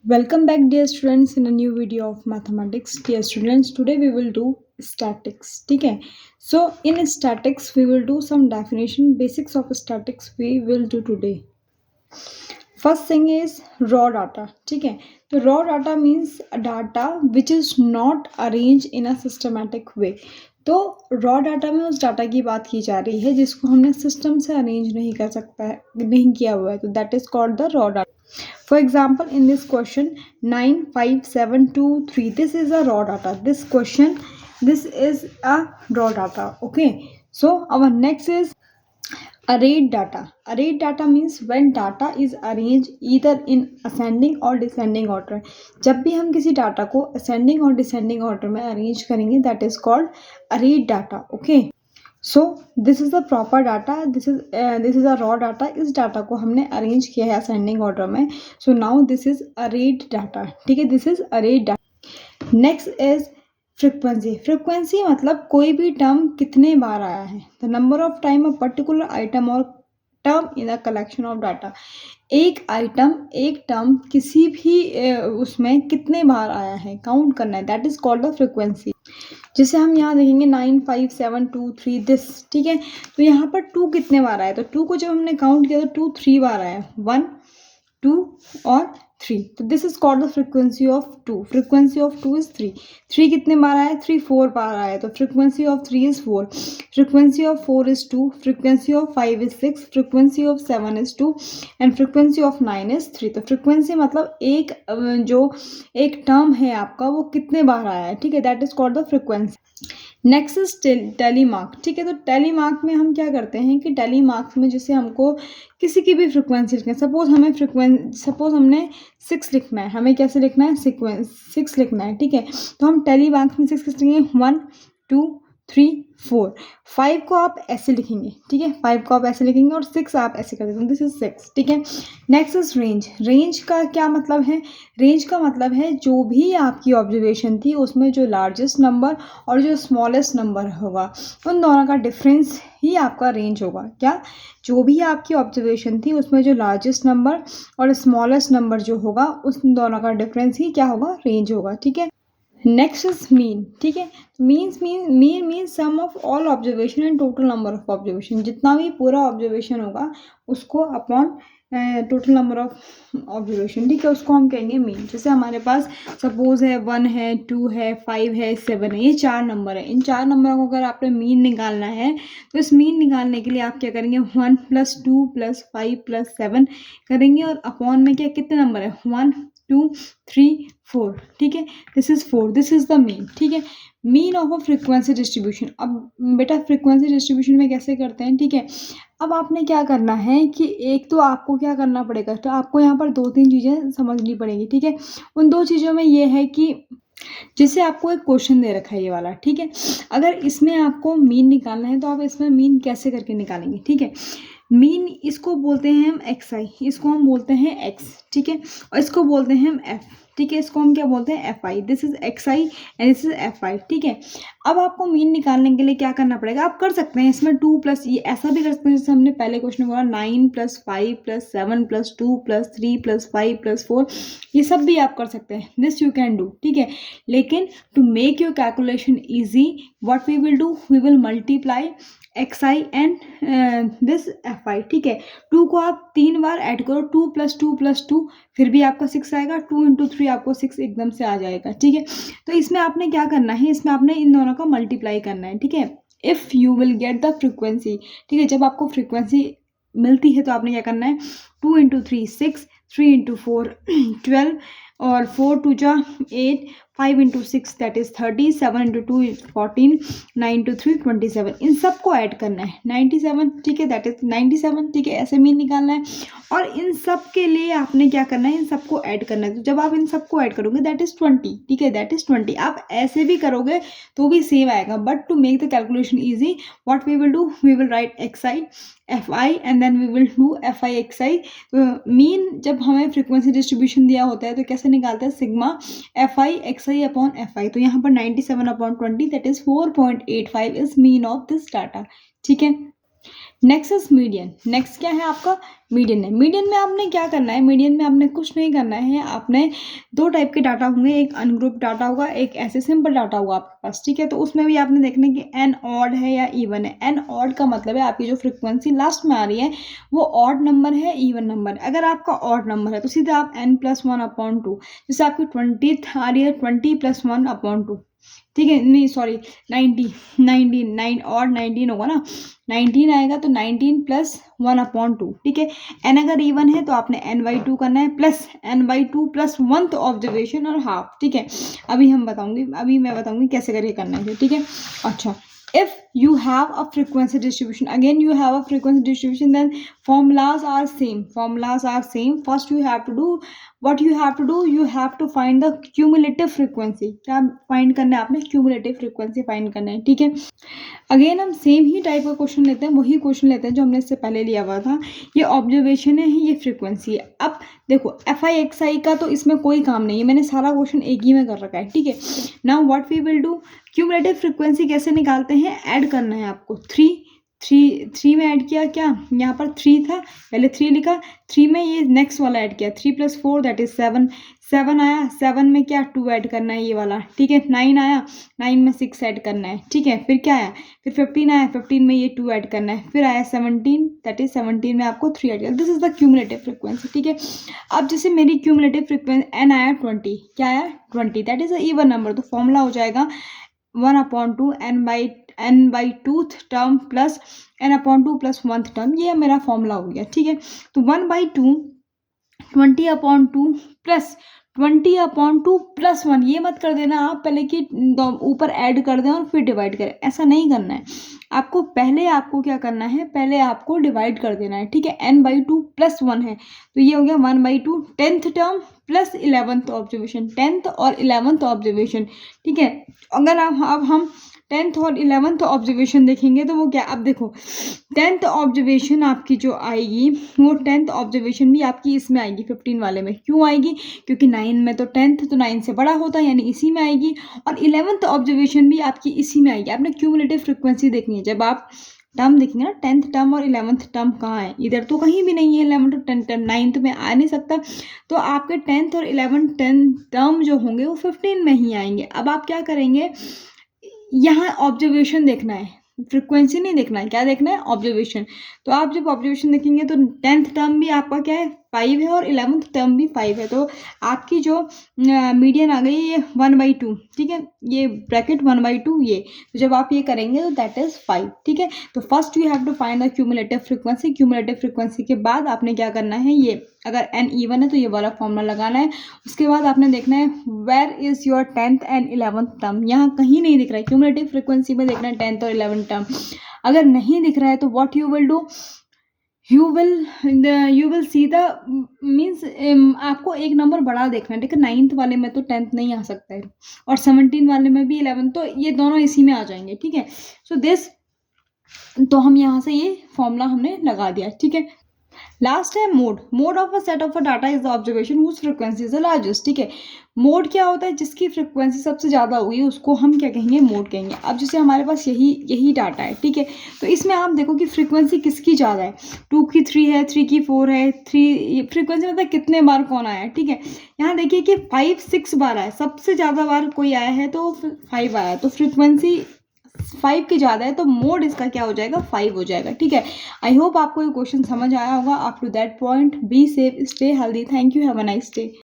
Welcome back, dear students, in a new video of mathematics. Dear students, today we will do statics. ठीक है. So in statics we will do some definition, basics of statics we will do today. First thing is raw data. ठीक है. तो raw data means data which is not arranged in a systematic way. तो raw data में उस data की बात की जा रही है जिसको हमने सिस्टम से अरेंज नहीं कर सकता है, नहीं किया हुआ है, तो that is called the raw data. For example, in this question 9, 5, 7, 2, 3, this is a raw data. This is a raw data. Okay. So our next is arrayed data. Arrayed data means when data is arranged either in ascending or descending order. जब भी हम किसी data को ascending और descending order में arrange करेंगे, that is called arrayed data. Okay. So this is the proper data. This is a raw data. इस data को हमने अरेंज किया है असेंडिंग ऑर्डर में. So now this is arrayed data. ठीक है, this is arrayed data. Next is frequency. Frequency मतलब कोई भी टर्म कितने बार आया है. The number of time a particular item और term in the collection of data. एक टर्म किसी भी उसमें कितने बार आया है काउंट करना है, that is called the frequency. जैसे हम यहाँ देखेंगे 9, 5, 7, 2, 3 दिस. ठीक है, तो यहाँ पर 2 कितने बार आया, तो 2 को जब हमने काउंट किया तो 2 3 बार आया, 1 2 और 3. तो this is called the frequency of 2. Frequency of 2 is 3. 3 कितने बार आया, 3 4 बार आया, तो frequency of 3 is 4. Frequency of 4 is 2. Frequency of 5 is 6. Frequency of 7 is 2 and frequency of 9 is 3. तो फ्रिक्वेंसी मतलब एक टर्म है आपका वो कितने बार आया है. ठीक है, that is called the frequency. Next is tally mark. ठीक है, तो टेली मार्क में हम क्या करते हैं कि टेली मार्क्स में जैसे हमको किसी की भी फ्रिक्वेंसी लिखना है, सपोज हमने 6 लिखना है, हमें कैसे लिखना है, 6 लिखना है. ठीक है, तो हम टेली मार्क्स में 6 कैसे लिखेंगे, 1 2 3 4. 5 को आप ऐसे लिखेंगे. ठीक है, 5 को आप ऐसे लिखेंगे और 6 आप ऐसे कर देते हैं, दिस इज 6. ठीक है, नेक्स्ट इज रेंज. रेंज का क्या मतलब है, रेंज का मतलब है जो भी आपकी ऑब्जर्वेशन थी उसमें जो लार्जेस्ट नंबर और जो स्मॉलेस्ट नंबर होगा उन दोनों का डिफरेंस ही आपका रेंज होगा. क्या, जो भी आपकी ऑब्जर्वेशन थी उसमें जो लार्जेस्ट नंबर और स्मॉलेस्ट नंबर जो होगा उस दोनों का डिफरेंस ही क्या होगा, रेंज होगा. ठीक है, नेक्स्ट इज मीन. ठीक है, mean sum of all observation and total number of observation. जितना भी पूरा ऑब्जर्वेशन होगा उसको upon total number of observation. ठीक है, उसको हम कहेंगे मीन. जैसे हमारे पास सपोज है 1 है, 2 है, 5 है, 7 है, ये 4 नंबर है. इन 4 नंबरों को अगर आपने मीन निकालना है तो इस मीन निकालने के लिए आप क्या करेंगे, 1 + 2 + 5 + 7 करेंगे और अपॉन में क्या कितने नंबर है, 1 2 3 4. ठीक है, this is 4. This is the mean. ठीक है, mean of a frequency distribution. अब बेटा फ्रिक्वेंसी डिस्ट्रीब्यूशन में कैसे करते हैं. ठीक है, अब आपने क्या करना है कि एक तो आपको क्या करना पड़ेगा, तो आपको यहाँ पर 2-3 चीज़ें समझनी पड़ेगी. ठीक है, उन 2 चीज़ों में ये है कि जैसे आपको एक क्वेश्चन दे रखा है ये वाला. ठीक है, अगर इसमें आपको मीन निकालना है तो आप इसमें मीन कैसे करके निकालेंगे. ठीक है, मीन इसको बोलते हैं हम XI, इसको हम बोलते हैं X. ठीक है, और इसको बोलते हैं हम F. ठीक है, इसको हम क्या बोलते हैं, FI. This is XI and this is FI. ठीक है, अब आपको मीन निकालने के लिए क्या करना पड़ेगा, आप कर सकते हैं इसमें 2 + ये ऐसा भी कर सकते हैं जैसे हमने पहले क्वेश्चन में बोला 9 + 5 + 7 + 2 + 3 + 5 + 4. ये सब भी आप कर सकते हैं, दिस यू कैन डू. ठीक है, लेकिन to make your calculation easy what we will do, we will multiply XI and this FI. ठीक है, 2 को आप 3 बार ऐड करो, 2 + 2 + 2 फिर भी आपका 6 आएगा, 2 × 3 आपको 6 एकदम से आ जाएगा. ठीक है, तो इसमें आपने क्या करना है, इसमें आपने इन दोनों का मल्टीप्लाई करना है. ठीक है, if you will get the frequency. ठीक है, जब आपको फ्रिक्वेंसी मिलती है तो आपने क्या करना है, 2 × 3 6, 3 × 4 12 और 4 2 जा 8, 5 × 6 दैट इज 30, 7 × 2 इज 14, 9 × 3 27. इन सबको ऐड करना है 97. ठीक है, दैट इज 97. ठीक है, ऐसे मीन निकालना है और इन सब के लिए आपने क्या करना है, इन सबको ऐड करना है. तो जब आप इन सबको ऐड करोगे दैट इज 20. ठीक है, दैट इज 20. आप ऐसे भी करोगे तो भी सेम आएगा, but to make the calculation easy what we will do, we will write XI FI and then we will do FI XI. Mean जब हमें फ्रिक्वेंसी डिस्ट्रीब्यूशन दिया होता है तो कैसे निकालते हैं, sigma FI XI upon FI. तो यहाँ पर 97/20 that is 4.85 is mean of this data. ठीक है, नेक्स्ट इज मीडियन। नेक्स्ट क्या है आपका? मीडियन है। मीडियन में आपने क्या करना है? मीडियन में आपने कुछ नहीं करना है। आपने दो टाइप के डाटा होंगे, एक अनग्रुप डाटा होगा, एक ऐसे सिंपल डाटा होगा आपके पास, ठीक है। तो उसमें भी आपने देखना है कि एन ऑड है या इवन है। एन ऑड का मतलब है आपकी जो फ्रिक्वेंसी लास्ट में आ रही है वो ऑड नंबर है, इवन नंबर है। अगर आपका ऑड नंबर है तो सीधे आप n+1/2, जैसे आपकी 20 आ रही है 20+1/2, ठीक है। नहीं सॉरी 19 और 19 होगा ना, 19 आएगा तो 19+1/2, ठीक है। एन अगर इवन है तो आपने n/2 करना है, plus n/2 plus 1th observation और हाफ, ठीक है। अभी मैं बताऊंगी कैसे करके करना है, ठीक है। अच्छा, if you have a frequency distribution, again you have a frequency distribution, then formulas are same. First you have to do what you have to do, you have to find the cumulative frequency। क्या find करना है आपने? Cumulative frequency find करना है, ठीक है। Again हम same ही type का क्वेश्चन लेते हैं, वही क्वेश्चन लेते हैं जो हमने इससे पहले लिया हुआ था। ये ऑब्जर्वेशन है, ये फ्रीक्वेंसी है। अब देखो FI/XI का तो इसमें कोई काम नहीं है, मैंने सारा क्वेश्चन एक ही में कर रखा है, ठीक है। Now what we will do, cumulative frequency कैसे निकालते हैं? ऐड करना है आपको। थ्री में ऐड किया, क्या यहाँ पर 3 था, पहले 3 लिखा, 3 में ये नेक्स्ट वाला ऐड किया, 3+4 दैट इज 7 आया, 7 में क्या 2 ऐड करना है ये वाला, ठीक है। 9 आया, 9 में 6 ऐड करना है, ठीक है। फिर क्या आया, फिर 15 आया, 15 में ये 2 ऐड करना है, फिर आया 17 दैट इज 17 में आपको 3 ऐड करना। This is the cumulative frequency, ठीक है। अब जैसे मेरी क्यूमुलेटिव फ्रीक्वेंसी एन आया 20, क्या आया 20, that is a even number, तो फॉर्मूला हो जाएगा 1/2 n/2th term plus n/2 plus 1th term, ये मेरा फॉर्मूला हो गया, ठीक है। तो 1/2 20/2 प्लस 20/2 प्लस 1, ये मत कर देना आप पहले कि ऊपर ऐड कर दें और फिर डिवाइड करें, ऐसा नहीं करना है आपको। पहले आपको क्या करना है, पहले आपको डिवाइड कर देना है, ठीक है। n/2 प्लस 1 है तो ये हो गया 1/2 10th term plus 11th observation, 10th और 11th ऑब्जर्वेशन, ठीक है। अगर अब हम 10th और 11th ऑब्जर्वेशन देखेंगे तो वो क्या, अब देखो 10th ऑब्जर्वेशन आपकी जो आएगी वो 10th ऑब्जर्वेशन भी आपकी इसमें आएगी 15 वाले में। क्यों आएगी? क्योंकि 9 में तो 10th तो 9 से बड़ा होता है, यानी इसी में आएगी। और 11th ऑब्जर्वेशन भी आपकी इसी में आएगी। आपने क्यूमुलेटिव फ्रिक्वेंसी देखनी है, जब आप टर्म देखेंगे ना, 10th टर्म और 11th टर्म कहाँ है, इधर तो कहीं भी नहीं है। 11th और 10th टर्म 9th में आ नहीं सकता, तो आपके 10th और 11th टर्म जो होंगे वो 15 में ही आएंगे। अब आप क्या करेंगे, यहाँ ऑब्जर्वेशन देखना है, फ्रिक्वेंसी नहीं देखना है, क्या देखना है, ऑब्जर्वेशन। तो आप जब ऑब्जर्वेशन देखेंगे तो 10th टर्म भी आपका क्या है 5 है और 11th टर्म भी 5 है, तो आपकी जो मीडियन आ गई ये 1/2, ठीक है। ये ब्रैकेट 1/2 ये, तो जब आप ये करेंगे तो दैट इज 5, ठीक है। तो first you have to find the cumulative frequency. Cumulative frequency के बाद आपने क्या करना है, ये अगर n इवन है तो ये वाला फॉर्मूला लगाना है। उसके बाद आपने देखना है where is your 10th and 11th term, यहाँ कहीं नहीं दिख रहा है। क्यूमुलेटिव फ्रिक्वेंसी में देखना है 10th और 11th टर्म, अगर नहीं दिख रहा है तो what you will do, you will see the means आपको एक नंबर बड़ा देखना है, ठीक है। 9th वाले में तो 10th नहीं आ सकता है और 17 वाले में भी 11th, तो ये दोनों इसी में आ जाएंगे, ठीक है। सो दिस, तो हम यहाँ से ये फॉर्मूला हमने लगा दिया, ठीक है। लास्ट है mode of a set of a data is the observation whose frequency is the largest, ठीक है। मोड क्या होता है, जिसकी फ्रिक्वेंसी सबसे ज़्यादा होगी उसको हम क्या कहेंगे, मोड कहेंगे। अब जैसे हमारे पास यही डाटा है, ठीक है। तो इसमें आप देखो कि फ्रिक्वेंसी किसकी ज़्यादा है, 2 की 3 है, 3 की 4 है, 3 फ्रिक्वेंसी मतलब कितने बार कौन आया है, ठीक है। यहाँ देखिए कि 5-6 बार आया, सबसे ज़्यादा बार कोई आया है तो 5 आया, तो फ्रिक्वेंसी 5 की ज़्यादा है, तो मोड इसका क्या हो जाएगा, 5 हो जाएगा, ठीक है। आई होप आपको ये क्वेश्चन समझ आया होगा। Up to that point be safe, stay healthy, thank you, have a nice day.